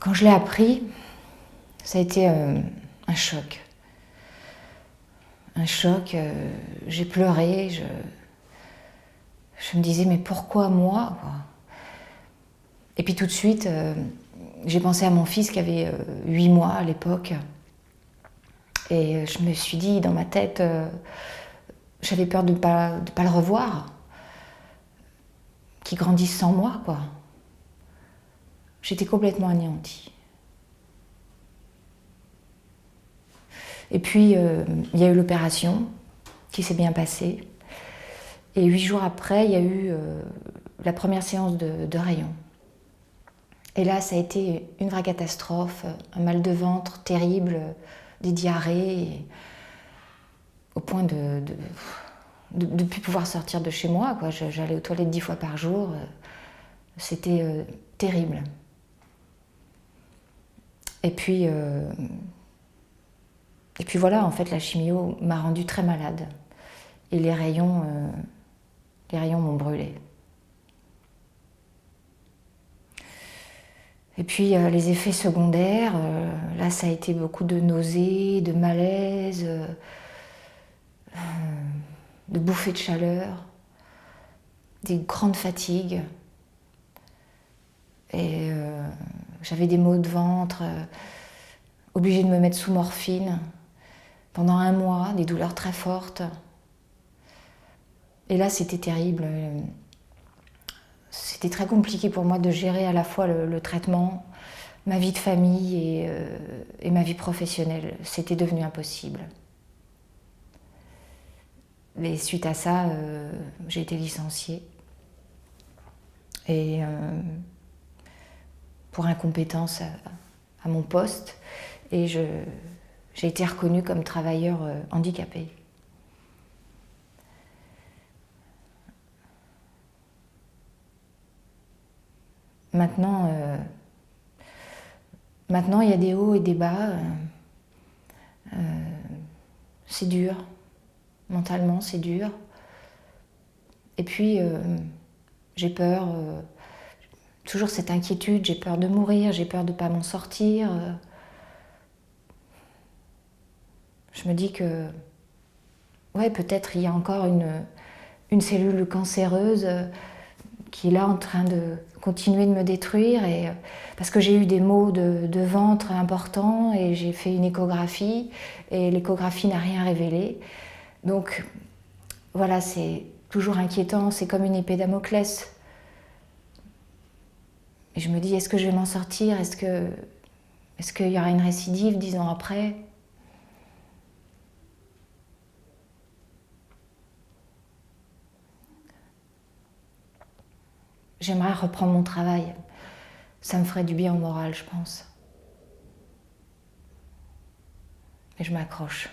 quand je l'ai appris, ça a été un choc. Un choc, j'ai pleuré, je me disais mais pourquoi moi quoi. Et puis tout de suite, j'ai pensé à mon fils qui avait 8 mois à l'époque. Et je me suis dit dans ma tête, j'avais peur de ne pas le revoir, qu'il grandisse sans moi, quoi. J'étais complètement anéantie. Et puis, il y a eu l'opération qui s'est bien passée. Et 8 jours après, il y a eu la première séance de rayons. Et là, ça a été une vraie catastrophe, un mal de ventre terrible, des diarrhées, au point de ne plus pouvoir sortir de chez moi, quoi. J'allais aux toilettes 10 fois par jour. C'était terrible. Et puis voilà, en fait, la chimio m'a rendue très malade. Et les rayons m'ont brûlée. Et puis les effets secondaires, là ça a été beaucoup de nausées, de malaise, de bouffées de chaleur, des grandes fatigues. Et j'avais des maux de ventre, obligée de me mettre sous morphine pendant 1 mois, des douleurs très fortes. Et là c'était terrible. C'était très compliqué pour moi de gérer à la fois le traitement, ma vie de famille et ma vie professionnelle. C'était devenu impossible. Et suite à ça, j'ai été licenciée. Et pour incompétence à mon poste. Et j'ai été reconnue comme travailleur handicapé. Maintenant, il y a des hauts et des bas. C'est dur. Mentalement, c'est dur. Et puis, j'ai peur. Toujours cette inquiétude. J'ai peur de mourir. J'ai peur de ne pas m'en sortir. Je me dis que, ouais, peut-être il y a encore une cellule cancéreuse qui est là en train de continuer de me détruire, parce que j'ai eu des maux de ventre importants et j'ai fait une échographie et l'échographie n'a rien révélé. Donc voilà, c'est toujours inquiétant, c'est comme une épée Damoclès. Et je me dis, est-ce que je vais m'en sortir? Est-ce qu'il y aura une récidive 10 ans après? J'aimerais reprendre mon travail. Ça me ferait du bien au moral, je pense. Et je m'accroche.